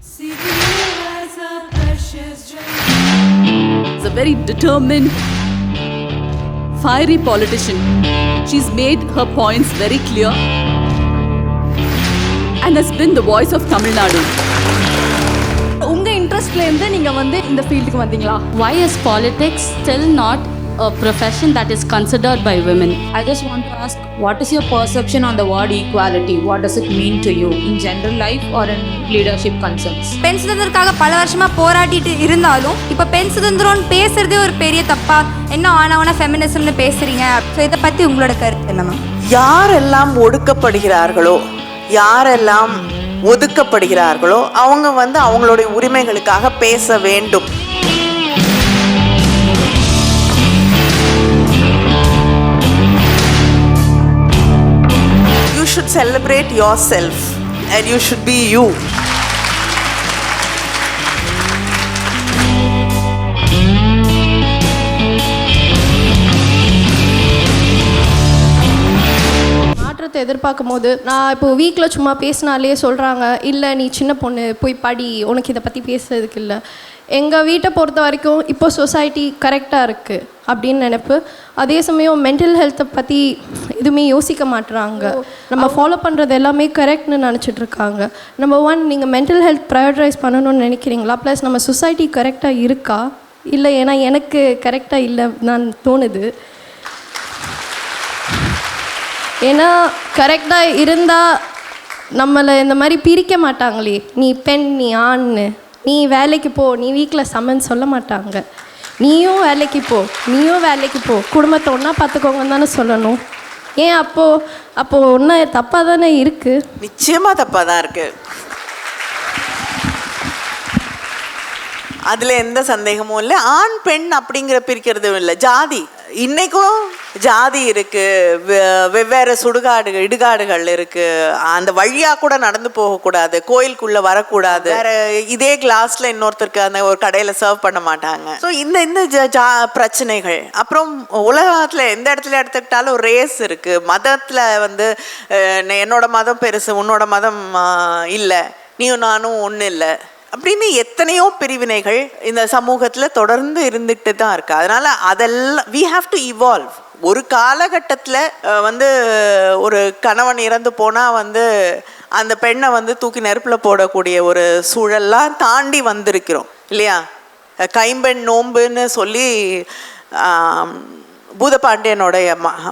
Is a very determined, fiery politician. She's made her points very clear and has been the voice of Tamil Nadu. உங்க இன்ட்ரெஸ்ட்ல இருந்து நீங்க இந்த ஃபீல்டுக்கு வந்தீங்களா? Why is politics still not a profession that is considered by women? I just want to ask, what is your perception on the word equality? What does it mean to you in general life or in leadership concerns? பெண் சுதந்திரத்துக்காக பல வருஷமா போராடிட்டு இருந்தாலும் இப்போ பெண் சுதந்திரம்னு பேசுறதே ஒரு பெரிய தப்பா, என்ன ஆனவனா ஃபெமினிசம்னு பேசுறீங்க. ஸோ இதை பத்தி உங்களோட கருத்து என்ன மேம்? யாரெல்லாம் ஒடுக்கப்படுகிறார்களோ, யாரெல்லாம் ஒதுக்கப்படுகிறார்களோ அவங்க அவங்களுடைய உரிமைகளுக்காக பேச வேண்டும். You should celebrate yourself and you should be you. எதிர்பார்க்கும் போது நான் இப்போ வீக்கில் சும்மா பேசினாலே சொல்கிறாங்க, இல்லை நீ சின்ன பொண்ணு போய் படி, உனக்கு இதை பற்றி பேசுறதுக்கு இல்லை. எங்கள் வீட்டை பொறுத்த வரைக்கும் இப்போ சொசைட்டி கரெக்டாக இருக்குது அப்படின்னு நினைப்பு. அதே சமயம் மென்டல் ஹெல்த்தை பற்றி எதுவுமே யோசிக்க மாட்டுறாங்க. நம்ம ஃபாலோ பண்ணுறது எல்லாமே கரெக்ட்னு நினச்சிட்ருக்காங்க. நம்பர் 1, நீங்கள் மென்டல் ஹெல்த் ப்ரையாரிட்டைஸ் பண்ணணும்னு நினைக்கிறீங்களா? ப்ளஸ் நம்ம சொசைட்டி கரெக்டாக இருக்கா இல்லை? ஏன்னா எனக்கு கரெக்டாக இல்லை நான் தோணுது. ஏன்னா கரெக்டாக இருந்தால் நம்மளை இந்த மாதிரி பிரிக்க மாட்டாங்களே, நீ பெண் நீ ஆண்னு, நீ வேலைக்கு போ, நீ வீட்டில் சமன்னு சொல்ல மாட்டாங்க. நீயும் வேலைக்கு போ, நீயும் வேலைக்கு போ, குடும்பத்தை ஒன்றா பார்த்துக்கோங்கன்னு தானே சொல்லணும். ஏன் அப்போது ஒன்றா தப்பாக தானே இருக்குது? நிச்சயமாக தப்பாக தான் இருக்குது. அதில் எந்த சந்தேகமும் இல்லை. ஆண் பெண் அப்படிங்கிற பிரிக்கிறதும் இல்லை. ஜாதி, இன்றைக்கும் ஜாதி இருக்குது, வெவ்வேறு இடுகாடுகள் இருக்குது. அந்த வழியாக கூட நடந்து போகக்கூடாது, கோயிலுக்குள்ளே வரக்கூடாது, வேறு இதே கிளாஸில் இன்னொருத்தருக்கு அந்த ஒரு கடையில் சர்வ் பண்ண மாட்டாங்க. ஸோ இந்த பிரச்சனைகள். அப்புறம் உலகத்தில் எந்த இடத்துல எடுத்துக்கிட்டாலும் ரேஸ் இருக்குது. மதத்தில் என்னோட மதம் பெருசு, உன்னோட மதம் இல்லை, நீயும் நானும் ஒன்றும் இல்லை அப்படின்னு எத்தனையோ பிரிவினைகள் இந்த சமூகத்தில் தொடர்ந்து இருந்துகிட்டு தான் இருக்குது. அதனால் அதெல்லாம் we have to evolve. ஒரு காலகட்டத்தில் ஒரு கணவன் இறந்து போனால் அந்த பெண்ணை தூக்கி நெருப்பில் போடக்கூடிய ஒரு சூழல்லாம் தாண்டி வந்திருக்கிறோம் இல்லையா? கைம்பெண் நோம்புன்னு சொல்லி பூதபாண்டியனுடைய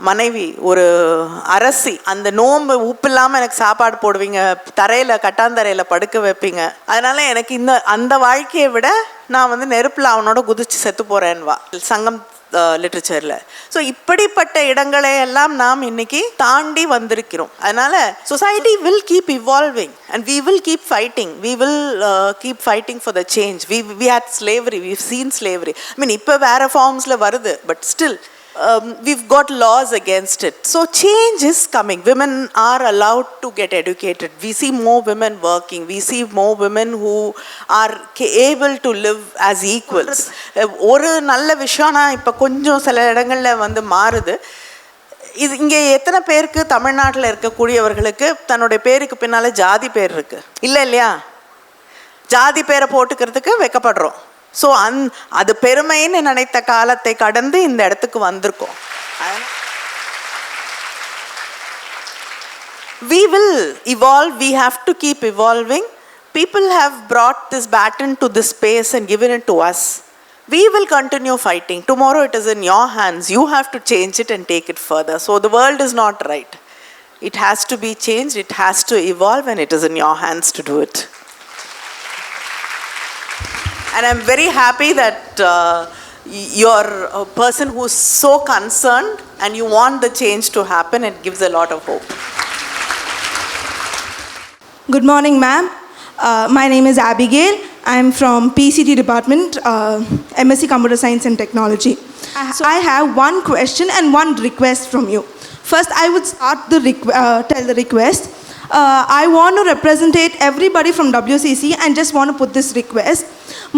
மனைவி ஒரு அரசி, அந்த நோம்பு உப்பு இல்லாமல் எனக்கு சாப்பாடு போடுவீங்க, கட்டாந்தரையில் படுக்க வைப்பீங்க, அதனால எனக்கு அந்த வாழ்க்கையை விட நான் நெருப்பில் அவனோட குதிச்சு செத்து போகிறேன்வா சங்கம் லிட்ரேச்சரில். ஸோ இப்படிப்பட்ட இடங்களை எல்லாம் நாம் இன்னைக்கு தாண்டி வந்திருக்கிறோம். அதனால் society will keep evolving and we will keep fighting. We will keep fighting for the change. We hate slavery, we've seen slavery. I mean இப்போ வேறு ஃபார்ம்ஸில் வருது, but still we've got laws against it. So change is coming. Women are allowed to get educated. We see more women working. We see more women who are able to live as equals. ஒரு நல்ல விஷயம்னா இப்போ கொஞ்சம் சில இடங்களில் மாறுது. இது இங்கே எத்தனை பேருக்கு தமிழ்நாட்டில் இருக்கக்கூடியவர்களுக்கு தன்னுடைய பேருக்கு பின்னால் ஜாதி பேர் இருக்குது? இல்லை இல்லையா? ஜாதி பேரை போட்டுக்கிறதுக்கு வெக்கப்படுறோம். ஸோ அது பெருமைன்னு நினைத்த காலத்தை கடந்து இந்த இடத்துக்கு வந்திருக்கோம். We will evolve. We have to keep evolving. People have brought this baton to this space and given it to us. We will continue fighting. Tomorrow it is in your hands. You have to change it and take it further. So the world is not right. It has to be changed. It has to evolve, and it is in your hands to do it. And I'm very happy that you're a person who's so concerned and you want the change to happen. It gives a lot of hope. Good morning, ma'am. My name is Abigail. I'm from PCT department, MSc Computer Science and Technology. So I have one question and one request from you. First, I would start tell the request. I want to represent everybody from WCC and just want to put this request.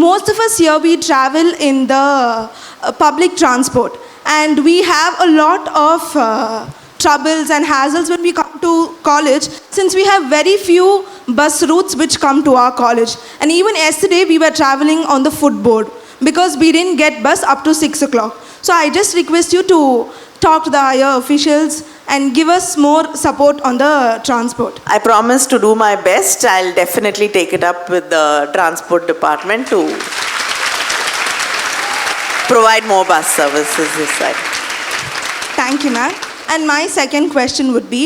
Most of us here, we travel in the public transport, and we have a lot of troubles and hassles when we come to college, since we have very few bus routes which come to our college. And even yesterday we were traveling on the footboard because we didn't get bus up to 6 o'clock. So I just request you to talk to the higher officials and give us more support on the transport. I promise to do my best. I'll definitely take it up with the transport department to provide more bus services this side. Thank you, ma'am. And my second question would be,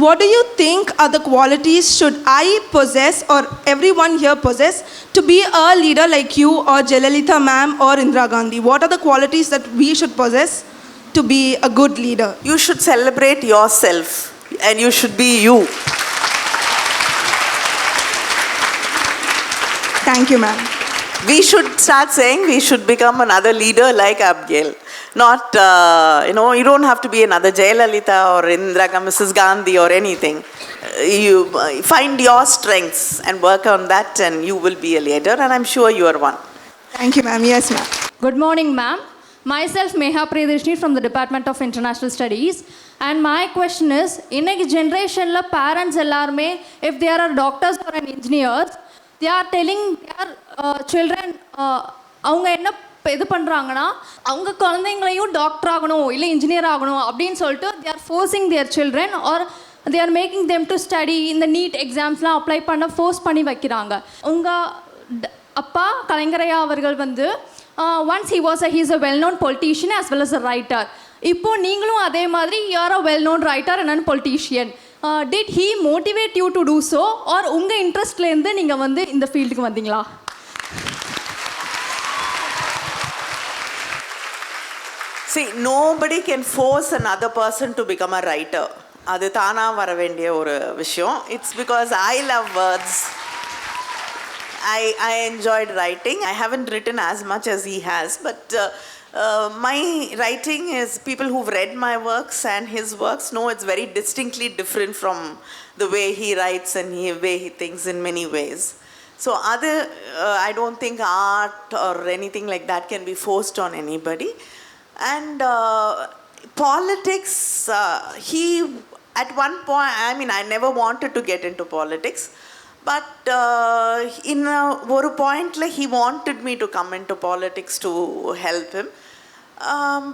what do you think are the qualities should I possess or everyone here possess to be a leader like you or Jayalalitha ma'am or Indira Gandhi? What are the qualities that we should possess to be a good leader? You should celebrate yourself and you should be you. Thank you, ma'am. We should start saying we should become another leader like Abigail. Not, you don't have to be another Jayalalitha or Indira, Mrs. Gandhi or anything. You find your strengths and work on that and you will be a leader, and I'm sure you are one. Thank you, ma'am. Yes, ma'am. Good morning, ma'am. Myself, Meha Priyadashini from the Department of International Studies. And my question is, in a generation, parents எல்லாருமே, if they are doctors or an engineers, they are telling their children, அவங்க என்ன இது பண்ணுறாங்கன்னா, அவங்க குழந்தைங்களையும் doctor ஆகணும் இல்லை engineer ஆகணும் அப்படின்னு சொல்லிட்டு they are forcing their children or they are making them to study இந்த நீட் எக்ஸாம்ஸ்லாம் அப்ளை பண்ண ஃபோர்ஸ் பண்ணி வைக்கிறாங்க. உங்கள் அப்பா கலைஞரையா அவர்கள் வந்து once he is a well-known politician as well as a writer. இப்போ நீங்களும் அதே மாதிரி you are a well-known writer and a politician. Did he motivate you to do so or உங்கள் இன்ட்ரெஸ்ட்லேருந்து நீங்கள் வந்து இந்த ஃபீல்டுக்கு வந்தீங்களா? See, nobody can force another person to become a writer. அது தானா வர வேண்டிய ஒரு விஷயம். It's because I love words. I enjoyed writing. I haven't written as much as he has, but my writing is, people who've read my works and his works know it's very distinctly different from the way he writes and the way he thinks in many ways. So I don't think art or anything like that can be forced on anybody. And politics, he at one point, I never wanted to get into politics, but in one point he wanted me to come into politics to help him.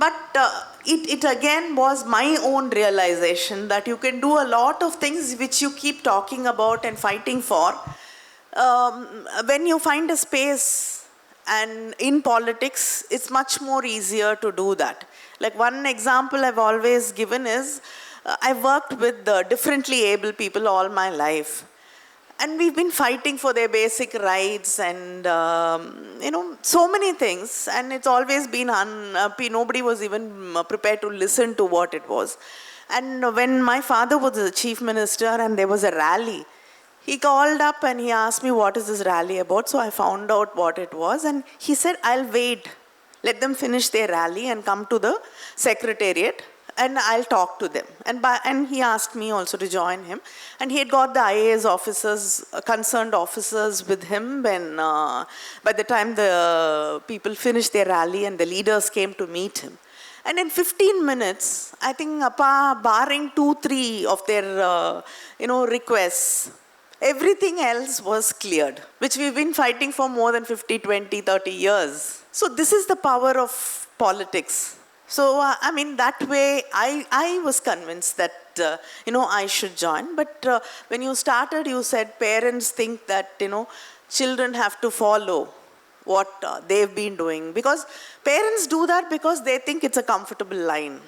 But it again was my own realization that you can do a lot of things which you keep talking about and fighting for. When you find a space and in politics, it's much more easier to do that. Like one example I've always given is, I've worked with differently able people all my life. And we've been fighting for their basic rights and, so many things. And it's always been, nobody was even prepared to listen to what it was. And when my father was the chief minister and there was a rally, he called up and he asked me, what is this rally about? So I found out what it was. And he said, I'll wait. Let them finish their rally and come to the secretariat and I'll talk to them. And he asked me also to join him. And he had got the IAS officers, concerned officers with him when, by the time the people finished their rally and the leaders came to meet him. And in 15 minutes, I think, barring 2-3 of their, requests, everything else was cleared, which we've been fighting for more than 50, 20, 30 years. So this is the power of politics. So, that way, I was convinced that, I should join. But when you started, you said parents think that, children have to follow what they've been doing. Because parents do that because they think it's a comfortable line.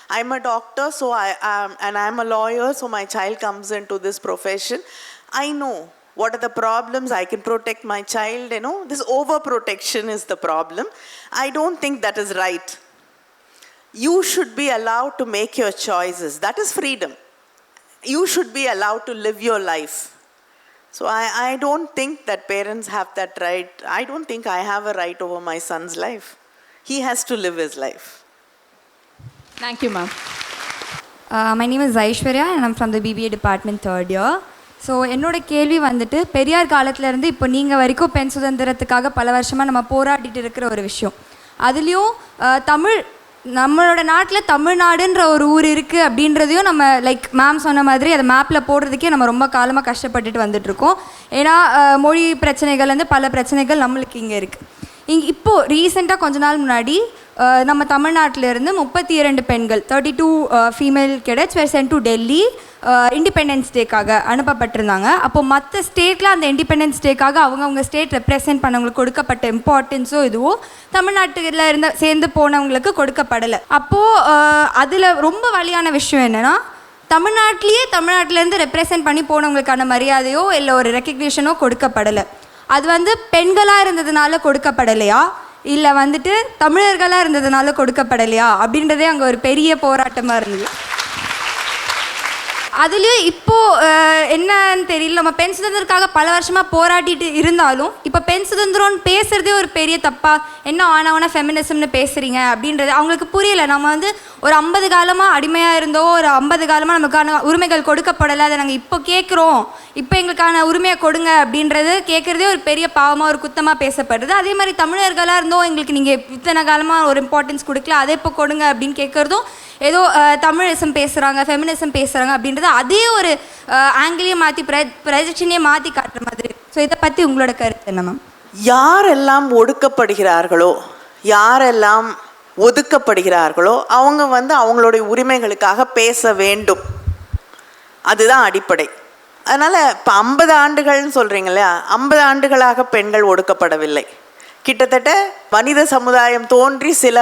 I'm a doctor, and I'm a lawyer, so my child comes into this profession. I know what are the problems, I can protect my child, this overprotection is the problem. I don't think that is right. You should be allowed to make your choices. That is freedom. You should be allowed to live your life. So I don't think that parents have that right. I don't think I have a right over my son's life. He has to live his life. Thank you, ma'am. My name is Aishwarya and I'm from the BBA department 3rd year. So என்னோடய கேள்வி வந்துட்டு, பெரியார் காலத்துலேருந்து இப்போ நீங்கள் வரைக்கும் பெண் சுதந்திரத்துக்காக பல வருஷமாக நம்ம போராடிட்டு இருக்கிற ஒரு விஷயம். அதுலேயும் தமிழ் நம்மளோட நாட்டில் தமிழ்நாடுன்ற ஒரு ஊர் இருக்குது அப்படின்றதையும் நம்ம லைக் மேம் சொன்ன மாதிரி அதை மேப்பில் போடுறதுக்கே நம்ம ரொம்ப காலமாக கஷ்டப்பட்டுட்டு வந்துட்டுருக்கோம். ஏன்னா மொழி பிரச்சனைகள் வந்து பல பிரச்சனைகள் நம்மளுக்கு இங்கே இருக்குது. இப்போது ரீசெண்டாக கொஞ்ச நாள் முன்னாடி நம்ம தமிழ்நாட்டிலேருந்து 32 பெண்கள் 32 female cadets were sent to Delhi independence டேக்காக அனுப்பப்பட்டிருந்தாங்க. அப்போது மற்ற ஸ்டேட்டில் அந்த இண்டிபெண்டன்ஸ் டேக்காக அவங்கவுங்க ஸ்டேட் ரெப்ரசென்ட் பண்ணவங்களுக்கு கொடுக்கப்பட்ட இம்பார்ட்டன்ஸோ இதுவோ தமிழ்நாட்டில் சேர்ந்து போனவங்களுக்கு கொடுக்கப்படலை. அப்போது அதில் ரொம்ப வலியான விஷயம் என்னென்னா, தமிழ்நாட்டிலேருந்து ரெப்ரசென்ட் பண்ணி போனவங்களுக்கான மரியாதையோ இல்லை ஒரு ரெக்கக்னிஷனோ கொடுக்கப்படலை. அது வந்து பெண்களாக இருந்ததுனால கொடுக்கப்படலையா இல்லை வந்துட்டு தமிழர்களாக இருந்ததுனால கொடுக்கப்படலையா அப்படின்றதே அங்கே ஒரு பெரிய போராட்டமாக இருந்தது. அதுலேயும் இப்போது என்னன்னு தெரியல, நம்ம பெண் சுதந்திரத்துக்காக பல வருஷமாக போராடிட்டு இருந்தாலும் இப்போ பெண் சுதந்திரம்னு பேசுகிறதே ஒரு பெரிய தப்பா, என்ன ஆனவனா ஃபெமினிசம்னு பேசுகிறீங்க அப்படின்றது அவங்களுக்கு புரியல. நம்ம வந்து ஒரு 50 காலமாக அடிமையாக இருந்தோம், ஒரு 50 காலமாக நமக்கான உரிமைகள் கொடுக்கப்படலை, அதை நாங்கள் இப்போ கேட்குறோம், இப்போ எங்களுக்கான உரிமையை கொடுங்க அப்படின்றது கேட்குறதே ஒரு பெரிய பாவமாக ஒரு குத்தமாக பேசப்படுறது. அதே மாதிரி தமிழர்களாக இருந்தோம், எங்களுக்கு நீங்கள் இத்தனை காலமாக ஒரு இம்பார்ட்டன்ஸ் கொடுக்கல, அதை இப்போ கொடுங்க அப்படின்னு கேட்குறதும் ஏதோ தமிழிசம் பேசுகிறாங்க ஃபெமினிசம் பேசுகிறாங்க அப்படின்றது அதே ஒரு ஆங்கிலேயே மாற்றி ப்ரொஜெக்ஷனே மாற்றி காட்டுற மாதிரி. ஸோ இதை பற்றி உங்களோட கருத்து என்ன மேம்? யாரெல்லாம் ஒடுக்கப்படுகிறார்களோ, யாரெல்லாம் ஒதுக்கப்படுகிறார்களோ அவங்க வந்து அவங்களுடைய உரிமைகளுக்காக பேச வேண்டும். அதுதான் அடிப்படை. அதனால் இப்போ 50 ஆண்டுகள்னு சொல்கிறீங்க இல்லையா, 50 ஆண்டுகளாக பெண்கள் ஒடுக்கப்படவில்லை. கிட்டத்தட்ட மனித சமுதாயம் தோன்றி சில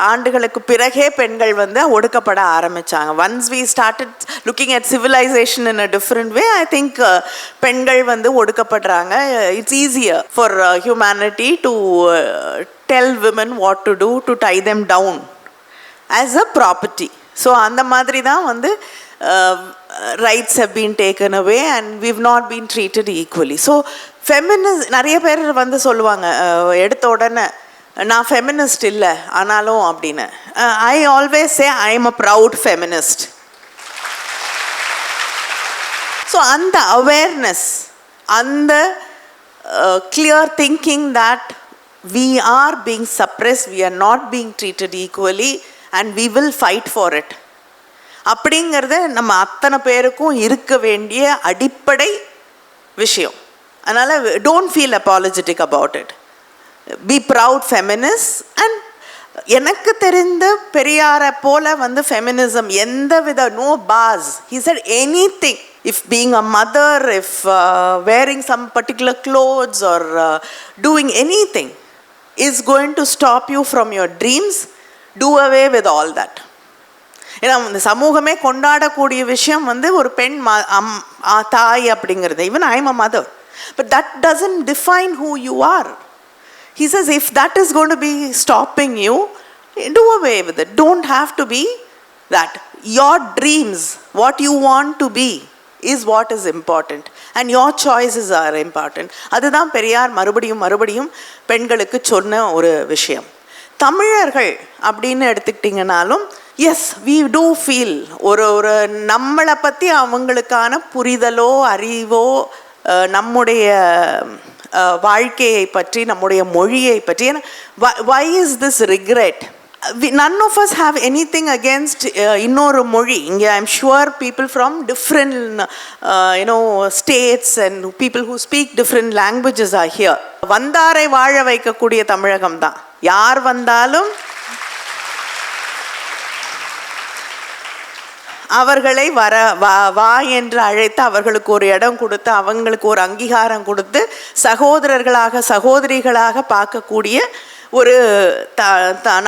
ஆண்டுகளுக்கு பிறகே பெண்கள் வந்து ஒடுக்கப்பட ஆரம்பித்தாங்க. Once we started looking at civilisation in a different way, I think பெண்கள் வந்து ஒடுக்கப்படுறாங்க. It's easier for humanity to tell women what to do to tie them down as a property. So அந்த மாதிரி தான் வந்து rights have been taken away and we've not been treated equally. So feminist நிறைய பேர் வந்து சொல்லுவாங்க எடுத்த உடனே நான் ஃபெமினிஸ்ட் இல்லை ஆனாலும் அப்படின்னு. I always say I am a proud feminist. So அந்த awareness, அந்த clear thinking that we are being suppressed, we are not being treated equally and we will fight for it அப்படிங்கிறது நம்ம அத்தனை பேருக்கும் இருக்க வேண்டிய அடிப்படை விஷயம். அதனால் don't feel apologetic about it, be proud feminist. And எனக்கு தெரிந்த பெரியாரை போல வந்து ஃபெமினிசம் எந்த வித no boss, he said anything, if being a mother, if wearing some particular clothes or doing anything is going to stop you from your dreams, do away with all that. ஏன்னா இந்த சமூகமே கொண்டாடக்கூடிய விஷயம் வந்து ஒரு பெண் தாய் அப்படிங்கிறது. Even I am a mother, but that doesn't define who you are. He says if that is going to be stopping you, do away with it. Don't have to be that. Your dreams, what you want to be is what is important and your choices are important. அதுதான் பெரியார் மறுபடியும் மறுபடியும் பெண்களுக்கு சொன்ன ஒரு விஷயம். தமிழர்கள் அப்படின்னு எடுத்துக்கிட்டிங்கனாலும் S we do feel ஒரு நம்மளை பற்றி அவங்களுக்கான புரிதலோ அறிவோ நம்முடைய வாழ்க்கையை பற்றி நம்முடைய மொழியை பற்றி. ஏன்னா why is this regret? none of us have anything against இன்னொரு மொழி. இங்கே I am sure people from different states and people who speak different languages are here. வந்தாரை வாழ வைக்கக்கூடிய தமிழகம் தான். யார் வந்தாலும் அவர்களை வா என்று அழைத்து அவர்களுக்கு ஒரு இடம் கொடுத்து அவங்களுக்கு ஒரு அங்கீகாரம் கொடுத்து சகோதரர்களாக சகோதரிகளாக பார்க்கக்கூடிய ஒரு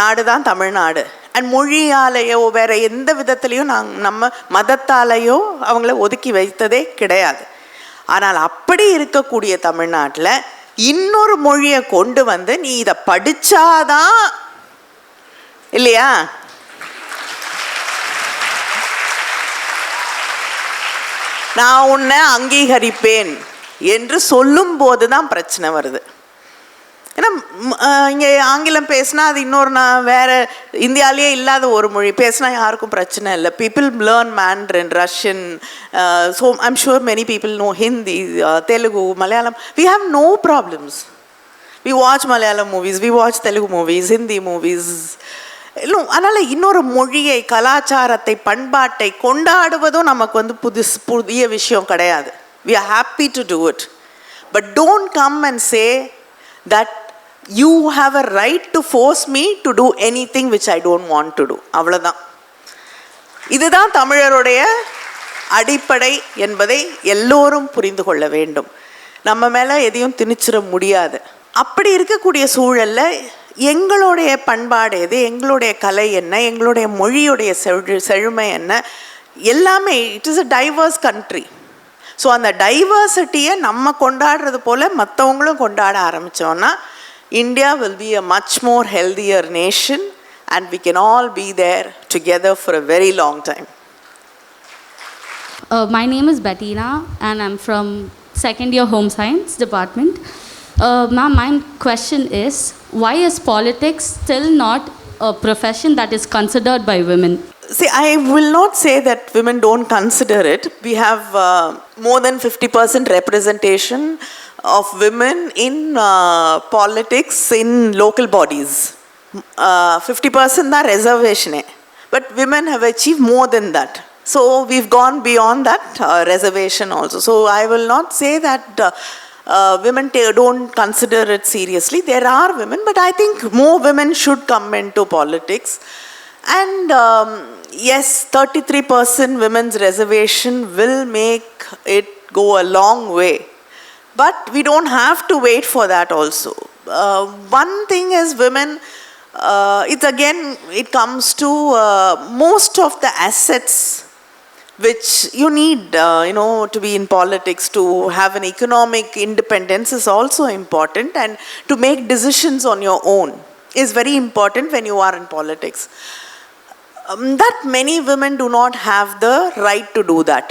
நாடு தான் தமிழ்நாடு. அண்ட் மொழியாலேயோ வேறு எந்த விதத்துலேயும் நம்ம மதத்தாலேயோ அவங்கள ஒதுக்கி வைத்ததே கிடையாது. ஆனால் அப்படி இருக்கக்கூடிய தமிழ்நாட்டில் இன்னொரு மொழியை கொண்டு வந்து நீ இதை படித்தாதான் இல்லையா, நான் உன்னை அங்கீகரிப்பேன் என்று சொல்லும்போது தான் பிரச்சனை வருது. ஏன்னா இங்கே ஆங்கிலம் பேசினா அது இன்னொரு நான் வேறு இந்தியாவிலேயே இல்லாத ஒரு மொழி பேசினா யாருக்கும் பிரச்சனை இல்லை. People learn Mandarin, Russian, so I'm sure many people know Hindi, Telugu, Malayalam. We have no problems. We watch Malayalam movies, we watch Telugu movies, Hindi movies, இல்லை அதனால் இன்னொரு மொழியை, கலாச்சாரத்தை, பண்பாட்டை கொண்டாடுவதும் நமக்கு வந்து புதிய விஷயம் கிடையாது. We are happy to do it. But don't come and say that you have a right to force me to do anything which I don't want to do. அவ்வளோதான். இதுதான் தமிழருடைய அடிப்படை என்பதை எல்லோரும் புரிந்து கொள்ள வேண்டும். நம்ம மேலே எதையும் திணிச்சிட முடியாது. அப்படி இருக்கக்கூடிய சூழலில் எங்களுடைய பண்பாடு எது, எங்களுடைய கலை என்ன, எங்களுடைய மொழியுடைய செழுமை என்ன, எல்லாமே it is a diverse country. So அந்த டைவர்சிட்டியை நம்ம கொண்டாடுறது போல் மற்றவங்களும் கொண்டாட ஆரம்பித்தோன்னா India will be a much more healthier nation and we can all be there together for a very long time. My name is Bettina and I'm from second year Home Science Department. Ma'am, my question is, why is politics still not a profession that is considered by women? See, I will not say that women don't consider it. We have more than 50% representation of women in politics in local bodies. 50% the reservation, but women have achieved more than that. So we've gone beyond that reservation also. So I will not say that women don't consider it seriously. There are women, but I think more women should come into politics. And yes, 33% women's reservation will make it go a long way. But we don't have to wait for that also. One thing is women, it comes to most of the assets which you need, to be in politics, to have an economic independence is also important, and to make decisions on your own is very important when you are in politics. That many women do not have the right to do that.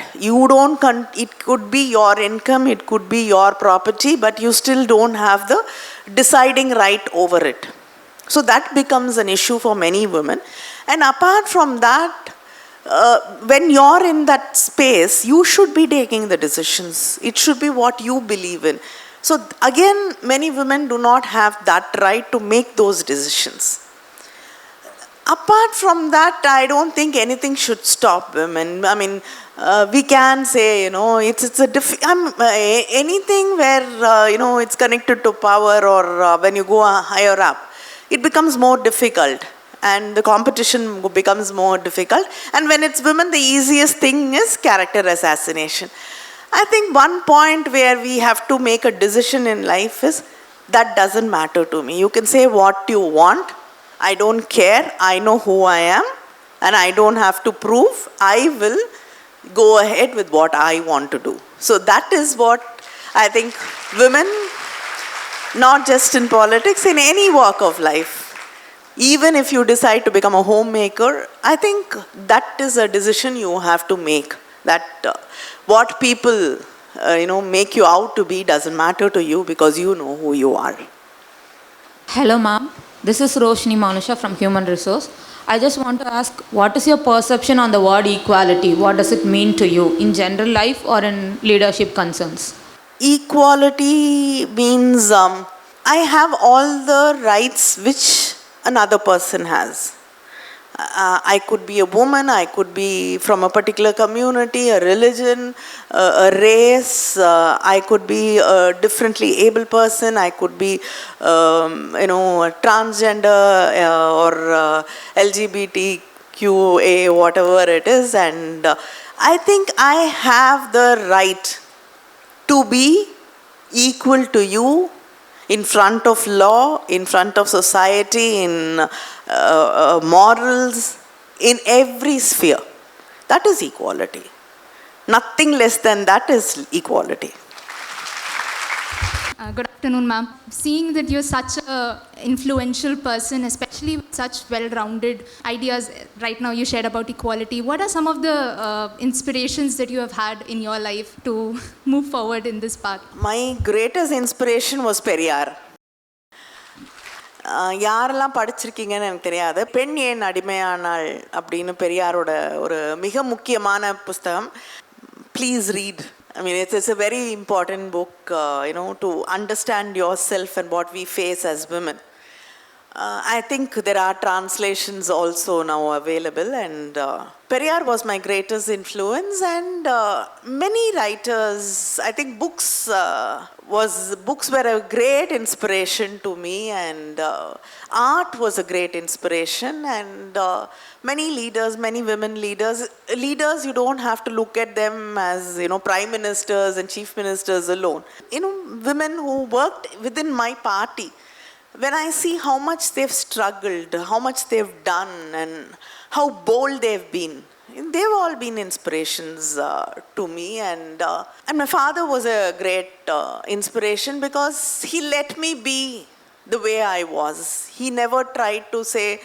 It could be your income, it could be your property, but you still don't have the deciding right over it. So that becomes an issue for many women. And apart from that, when you're in that space, you should be taking the decisions. It should be what you believe in. So again, many women do not have that right to make those decisions. Apart from that, I don't think anything should stop women. I mean, we can say, anything where, it's connected to power, or when you go higher up, it becomes more difficult and the competition becomes more difficult. And when it's women, the easiest thing is character assassination. I think one point where we have to make a decision in life is, that doesn't matter to me. You can say what you want. I don't care. I know who I am and I don't have to prove. I will go ahead with what I want to do. So that is what I think women, not just in politics, in any walk of life, even if you decide to become a homemaker, I think that is a decision you have to make. That what people make you out to be doesn't matter to you, because you know who you are. Hello ma'am, this is Roshni Manusha from Human Resource. I just want to ask, what is your perception on the word equality? What does it mean to you in general life or in leadership concerns? Equality means I have all the rights which another person has. I could be a woman, I could be from a particular community, a religion, a race, I could be a differently able person, I could be, a transgender or LGBTQA, whatever it is. And I think I have the right to be equal to you in front of law, in front of society, in morals, in every sphere. That is equality. Nothing less than that is equality. Good afternoon, ma'am. Seeing that you're such an influential person, especially with such well-rounded ideas right now you shared about equality, what are some of the inspirations that you have had in your life to move forward in this path? My greatest inspiration was Periyar. யாரெல்லாம் படிச்சிருக்கீங்கன்னு எனக்கு தெரியாது. பெண் ஏன் அடிமையானாள் அப்படின்னு பெரியாரோட ஒரு மிக முக்கியமான புஸ்தகம். Please read. I mean, it's a very important book, to understand yourself and what we face as women. I think there are translations also now available, and Periyar was my greatest influence, and many writers. I think books were a great inspiration to me, and art was a great inspiration, and many leaders, many women leaders. You don't have to look at them as prime ministers and chief ministers alone. Women who worked within my party. When I see how much they've struggled, how much they've done, and how bold they've been, they've all been inspirations to me. And my father was a great inspiration because he let me be the way I was. He never tried to say,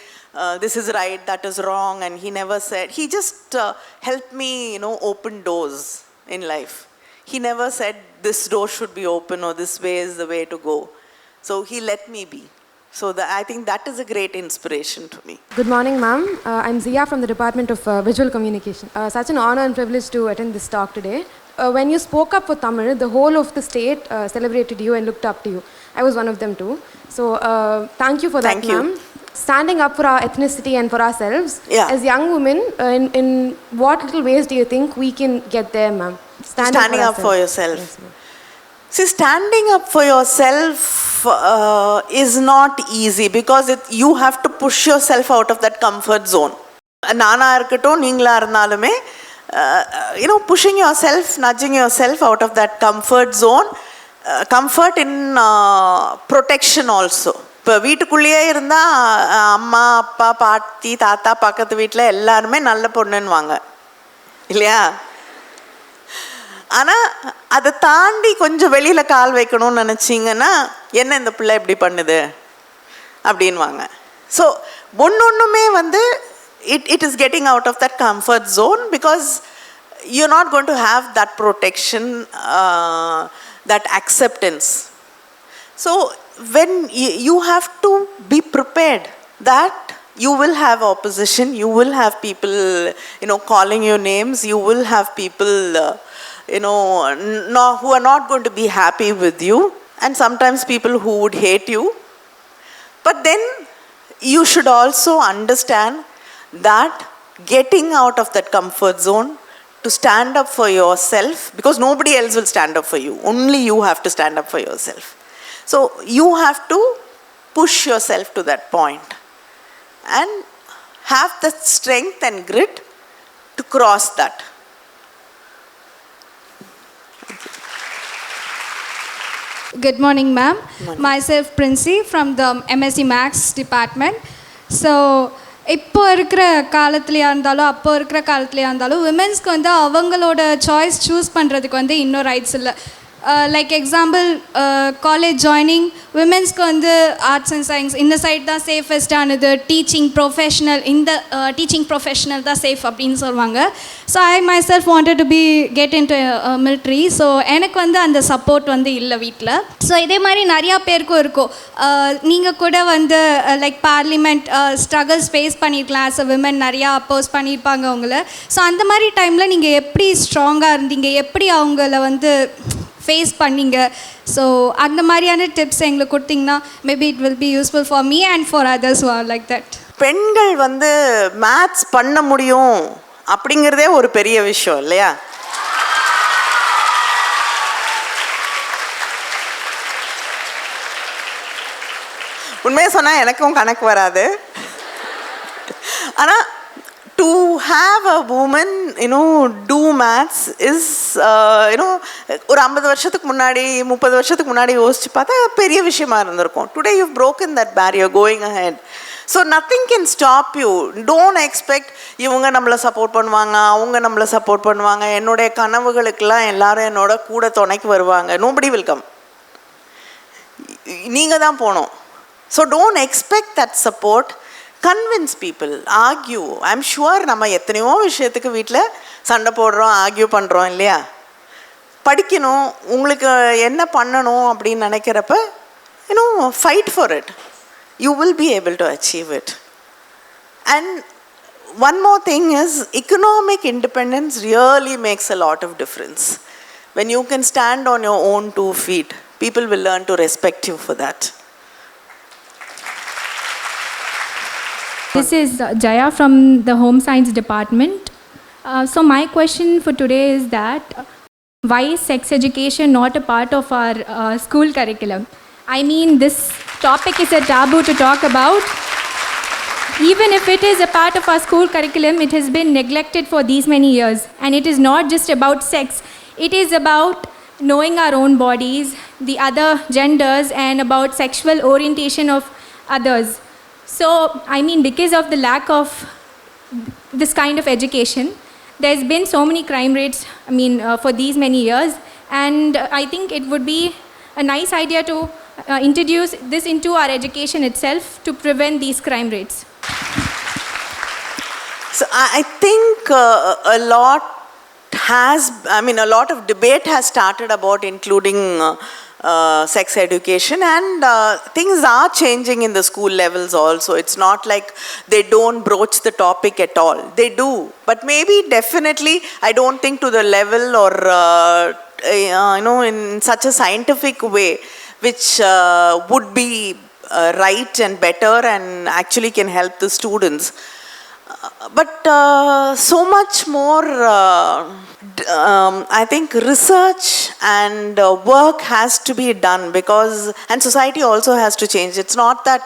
this is right, that is wrong, and he never said. He just helped me, open doors in life. He never said, this door should be open or this way is the way to go. So he let me be. So I think that is a great inspiration to me. Good morning, ma'am. I'm Zia from the Department of Visual Communication. Such an honor and privilege to attend this talk today. When you spoke up for Tamil, the whole of the state celebrated you and looked up to you. I was one of them too. So thank you for that, ma'am. Standing up for our ethnicity and for ourselves, as young women, in what little ways do you think we can get there, ma'am? Standing up for yourself. Yes, see, standing up for yourself is not easy because you have to push yourself out of that comfort zone. Nana irukattum neengala irundhalume pushing yourself, nudging yourself out of that comfort zone, comfort in protection also. இப்போ வீட்டுக்குள்ளேயே இருந்தால் அம்மா அப்பா பாட்டி தாத்தா பக்கத்து வீட்டில் எல்லாருமே நல்ல பொண்ணுன்னுவாங்க இல்லையா? ஆனால் அதை தாண்டி கொஞ்சம் வெளியில் கால் வைக்கணும்னு நினச்சிங்கன்னா என்ன இந்த பிள்ளை இப்படி பண்ணுது அப்படின்வாங்க. ஸோ ஒன்றுமே it is getting out of that comfort zone because you're not going to have that protection, that acceptance. So when you have to be prepared that you will have opposition, you will have people calling you names, you will have people who are not going to be happy with you, and sometimes people who would hate you. But then you should also understand that getting out of that comfort zone to stand up for yourself, because nobody else will stand up for you, only you have to stand up for yourself. So you have to push yourself to that point and have the strength and grit to cross that. Good morning, ma'am. Myself, Princey, from the MSc Maths department. So, இப்போ இருக்கிற காலத்துலையாக இருந்தாலும் அப்போ இருக்கிற காலத்துலையாக இருந்தாலும் விமென்ஸ்க்கு அவங்களோட choice choose பண்ணுறதுக்கு இன்னும் rights இல்லை. லைக் எக்ஸாம்பிள் காலேஜ் ஜாயினிங் விமென்ஸ்க்கு ஆர்ட்ஸ் அண்ட் சயின்ஸ் இந்த சைட் தான் சேஃபஸ்டானது, டீச்சிங் ப்ரொஃபஷ்னல் இந்த டீச்சிங் ப்ரொஃபஷ்னல் தான் சேஃப் அப்படின்னு சொல்லுவாங்க. So I myself wanted to be get into military. ஸோ எனக்கு அந்த சப்போர்ட் இல்லை வீட்டில். ஸோ இதே மாதிரி நிறையா பேருக்கும் இருக்கும். நீங்கள் கூட லைக் பார்லிமெண்ட் ஸ்ட்ரகிள்ஸ் ஃபேஸ் பண்ணியிருக்கலாம். ஆஸ் அ விமன் நிறையா அப்போஸ் பண்ணியிருப்பாங்க அவங்கள. ஸோ அந்த மாதிரி டைமில் நீங்கள் எப்படி ஸ்ட்ராங்காக இருந்தீங்க, எப்படி அவங்கள ஃபேஸ் பண்ணிங்க? ஸோ அந்த மாதிரியான டிப்ஸ் எங்களுக்கு கொடுத்தீங்கன்னா maybe it will be useful for me and for others who are like that. பெண்கள் மேத்ஸ் பண்ண முடியும் அப்படிங்கிறதே ஒரு பெரிய விஷயம் இல்லையா? உண்மையாக சொன்னால் எனக்கும் கணக்கு வராது. ஆனால் to have a woman do maths is ஒரு 50 வருஷத்துக்கு முன்னாடி 30 வருஷத்துக்கு முன்னாடி யோசிச்சு பார்த்தா பெரிய விஷயமா இருந்திருக்கும். Today you've broken that barrier, going ahead. So nothing can stop you. Don't expect இவங்க நம்மளை சப்போர்ட் பண்ணுவாங்க, அவங்க நம்மளை சப்போர்ட் பண்ணுவாங்க, என்னுடைய கனவுகளுக்கெல்லாம் எல்லாரும் என்னோட கூட துணைக்கு வருவாங்க. Nobody will come. நீங்கள் தான் போகணும். So don't expect that support. Convince people, argue. I'm sure நம்ம எத்தனையோ விஷயத்துக்கு வீட்டில் சண்டை போடுறோம், ஆர்கியூ பண்ணுறோம் இல்லையா? படிக்கணும், உங்களுக்கு என்ன பண்ணணும் அப்படின்னு நினைக்கிறப்ப fight for it. You will be able to achieve it. And one more thing is, economic independence really makes a lot of difference. When you can stand on your own 2 feet, people will learn to respect you for that. This is Jaya from the Home Science Department. So my question for today is that why is sex education not a part of our school curriculum? I mean, this topic is a taboo to talk about. Even if it is a part of our school curriculum, it has been neglected for these many years. And it is not just about sex. It is about knowing our own bodies, the other genders, and about sexual orientation of others. So, I mean, because of the lack of this kind of education, there's been so many crime rates, for these many years. And I think it would be a nice idea to introduce this into our education itself to prevent these crime rates. So I think a lot of debate has started about including sex education, and things are changing in the school levels also. It's not like they don't broach the topic at all. They do, but maybe definitely I don't think to the level or in such a scientific way which would be right and better and actually can help the students. But so much more, I think research and work has to be done, and society also has to change. It's not that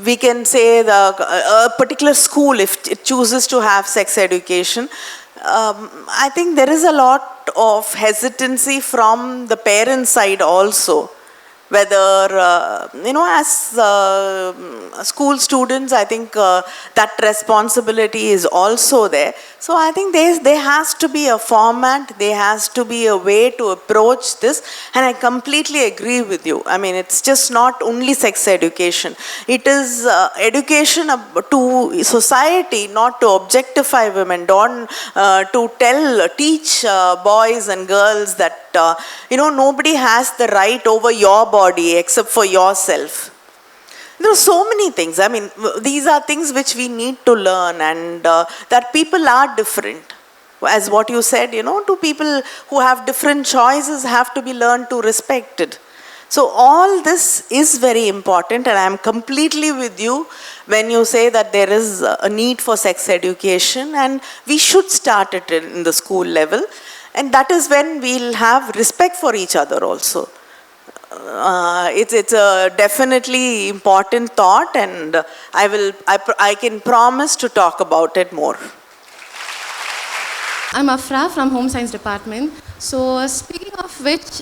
we can say a particular school, if it chooses to have sex education, I think there is a lot of hesitancy from the parent side also. Whether, as school students, I think that responsibility is also there. So I think there has to be a format, there has to be a way to approach this, and I completely agree with you. I mean, it's just not only sex education. It is education to society, not to objectify women, to teach boys and girls that, nobody has the right over your body except for yourself. There are so many things. I mean, these are things which we need to learn, and that people are different. As what you said, to people who have different choices have to be learned to respected. So all this is very important, and I am completely with you when you say that there is a need for sex education, and we should start it in the school level, and that is when we'll have respect for each other also. It's a definitely important thought, and I can promise to talk about it more. I'm Afra from Home Science Department. So speaking of which,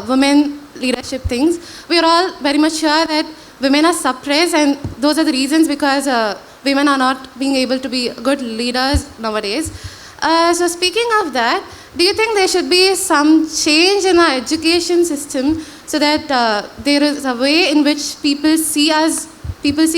women leadership things, we are all very much sure that women are suppressed, and those are the reasons because women are not being able to be good leaders nowadays. So speaking of that, do you think there should be some change in our education system so that there is a way in which people see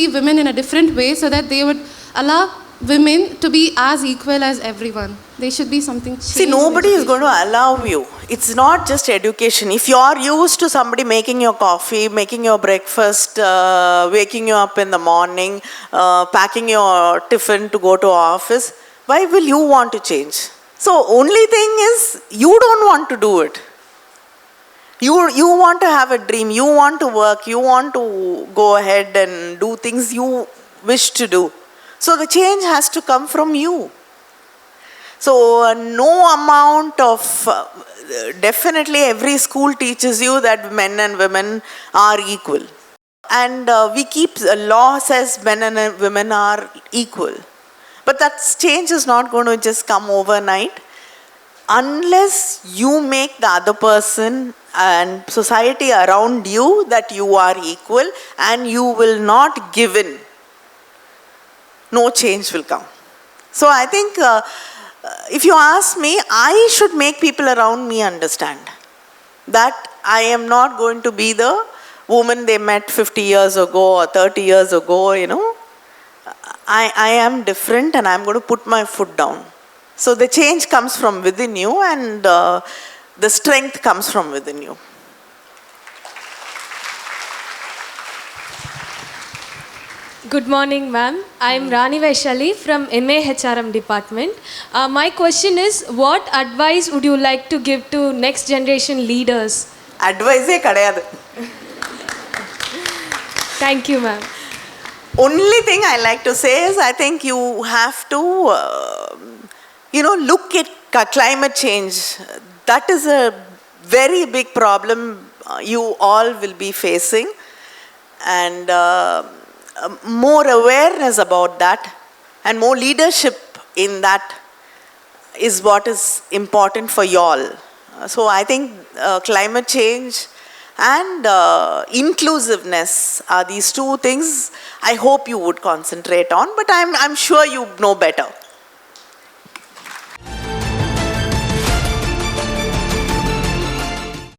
women in a different way, so that they would allow women to be as equal as everyone? There should be something changed. See, nobody is going to allow you. It's not just education. If you are used to somebody making your coffee, making your breakfast, waking you up in the morning, packing your tiffin to go to office, why will you want to change? So only thing is, you don't want to do it. You want to have a dream, you want to work, you want to go ahead and do things you wish to do. So the change has to come from you. So no amount of, definitely every school teaches you that men and women are equal. And we keep, law says men and women are equal. But that change is not going to just come overnight unless you make the other person and society around you that you are equal and you will not give in. No change will come. So I think if you ask me, I should make people around me understand that I am not going to be the woman they met 50 years ago or 30 years ago, I am different, and I'm going to put my foot down. So the change comes from within you, and the strength comes from within you. Good morning, ma'am. I'm Rani Vaishali from MA HRM department. My question is, what advice would you like to give to next generation leaders? Advice kadayadu. Thank you, ma'am. Only thing I like to say is I think you have to, look at climate change. That is a very big problem you all will be facing. And more awareness about that and more leadership in that is what is important for y'all. So I think climate change and inclusiveness are these two things I hope you would concentrate on, but I'm sure you know better.